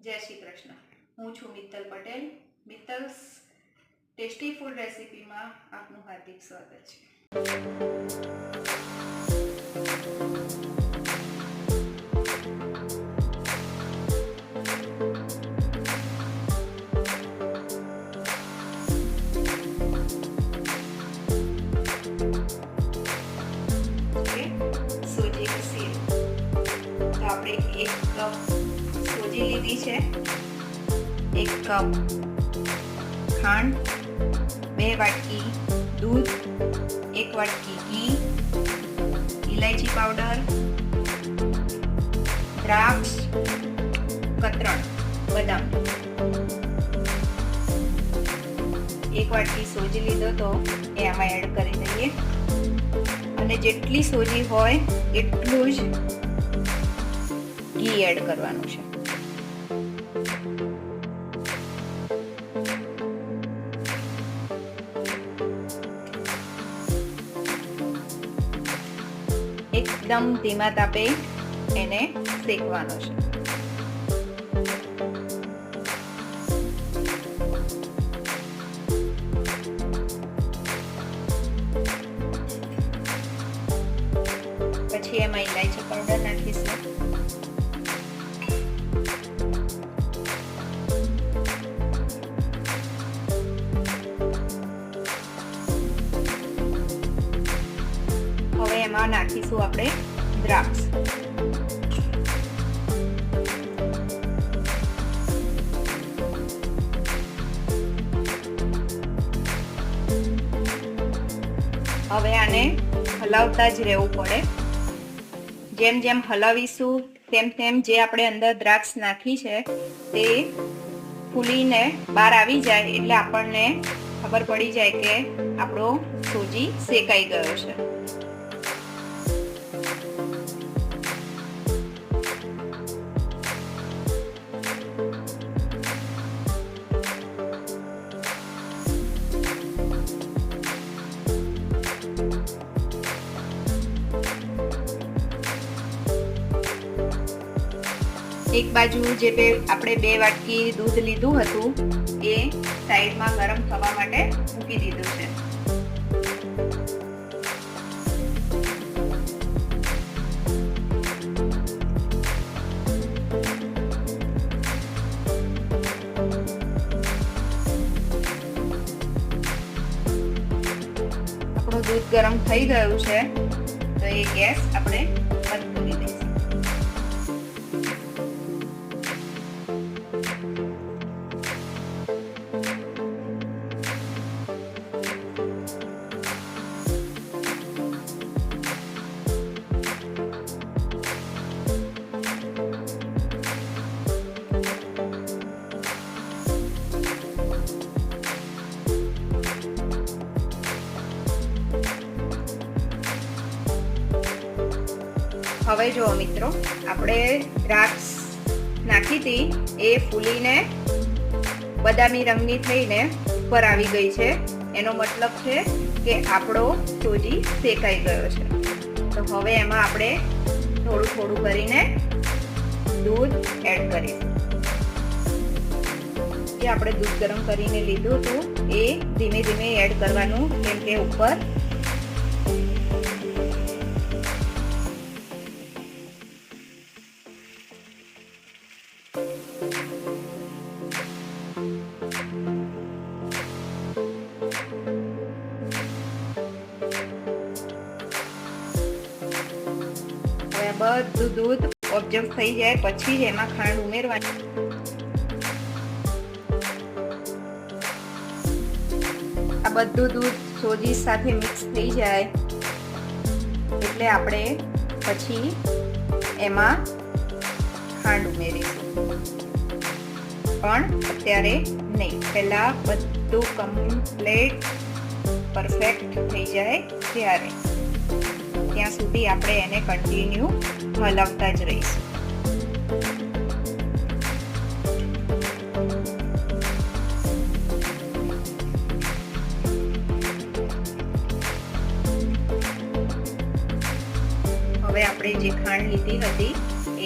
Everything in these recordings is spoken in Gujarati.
જય શ્રી કૃષ્ણ. હું છું મિત્તલ પટેલ. મિત્તલ્સ ટેસ્ટી ફૂડ રેસિપીમાં આપનું હાર્દિક સ્વાગત છે. સોજી ખીર તો આપણે 1 કપ સોજી લીધી છે, 1 કપ ખાંડ, 2 વાટકી દૂધ, 1 વાટકી ઘી, ઇલાયચી પાવડર, દ્રાક્ષ, કતરણ, બદામ. 1 વાટકી સોજી લીધો તો એ આમાં એડ કરી દઈએ અને જેટલી સોજી હોય એટલું જ ઘી એડ કરવાનું છે. એકદમ ધીમા તાપે એને શેકવાનો છે. પછી એમાં ઇલાયચી પાવડર નાખીશું, હવે એમાં નાખીશું આપણે દ્રાક્ષ. હવે આને હલાવતા જ રહેવું પડે. જેમ જેમ હલાવીશું તેમ તેમ જે આપણે અંદર દ્રાક્ષ નાખી છે તે ફૂલીને બહાર આવી જાય એટલે આપણને ખબર પડી જાય કે આપણો સોજી શેકાઈ ગયો છે. એક બાજુ જે આપણે 2 વાટકી દૂધ લીધું હતું એ સાઈડમાં ગરમ થવા માટે મૂકી દીધું છે. આપણું દૂધ ગરમ થઈ ગયું છે તો એ ગેસ આપણે બંધ કરી દઈશું. હવે જો મિત્રો, આપણે દ્રાક્ષ નાખી હતી એ ફૂલીને બદામી રંગની થઈને ઉપર આવી ગઈ છે. એનો મતલબ છે કે આપણો સોજી શેકાઈ ગયો છે. તો હવે એમાં આપણે થોડું થોડું કરીને દૂધ એડ કરીશું. જે આપણે દૂધ ગરમ કરીને લીધું હતું એ ધીમે ધીમે એડ કરવાનું, કેમ કે ઉપર બધું દૂધ ઓબ્ઝર્વ થઈ જાય પછી જ એમાં ખાંડ ઉમેરવાની. આ બધું દૂધ સોજી સાથે મિક્સ થઈ જાય એટલે આપણે પછી એમાં ખાંડ ઉમેરીશું, પણ અત્યારે નહીં. પહેલા બધું કમ્પ્લીટ પરફેક્ટ થઈ જાય ત્યારે, ત્યાં સુધી આપણે એને કન્ટિન્યુ હલાવતા જ રહીશું. હવે આપણે જે ખાંડ લીધી હતી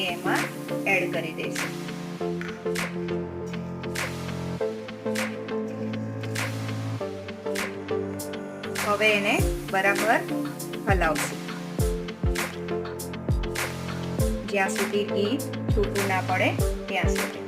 એ એમાં એડ કરી દઈશું. હવે એને બરાબર હલાવશું જ્યાં સુધી ઘી છૂટું ના પડે ત્યાં સુધી.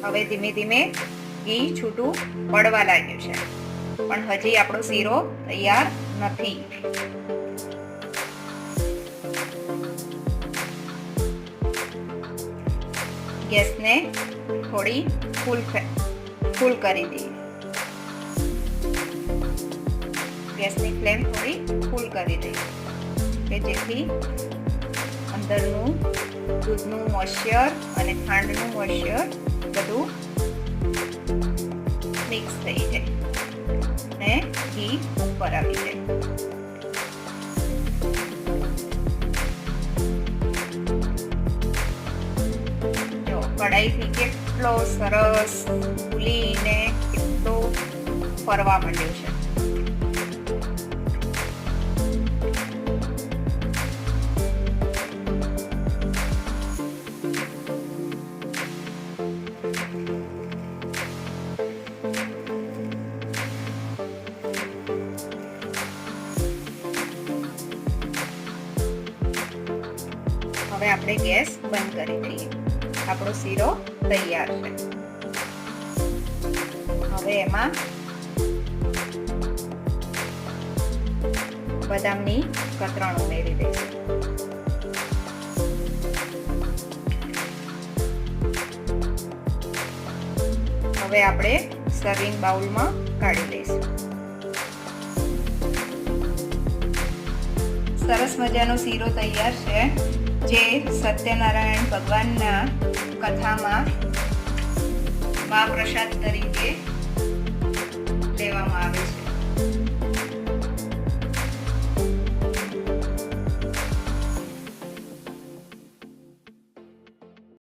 હવે ધીમે ધીમે ઘી છૂટું પડવા લાગ્યું છે, પણ હજી આપણો શીરો તૈયાર નથી. ગેસને થોડી ફૂલ કરી દઈએ. ગેસની ફ્લેમ થોડી ફૂલ કરી દઈએ કે જેથી અંદરનું દૂધનું મોઇશ્ચર અને ખાંડનું મોઇશ્ચર બધું મિક્સ થઈ જાય અને ઘી ઉપર આવી જાય. જો કઢાઈથી કેટલો સરસ ફૂલીને કેટલો ફરવા માંડ્યો છે. હવે આપણે ગેસ બંધ કરી દઈએ. આપણો શીરો તૈયાર છે. હવે એમાં બદામની કતરણ ઉમેરી દઈશું. હવે આપણે સર્વિંગ બાઉલમાં કાઢી લઈશું. સરસ મજાનો શીરો તૈયાર છે, જે સત્યનારાયણ ભગવાનના કથામાં મહાપ્રસાદ તરીકે લેવામાં આવે છે.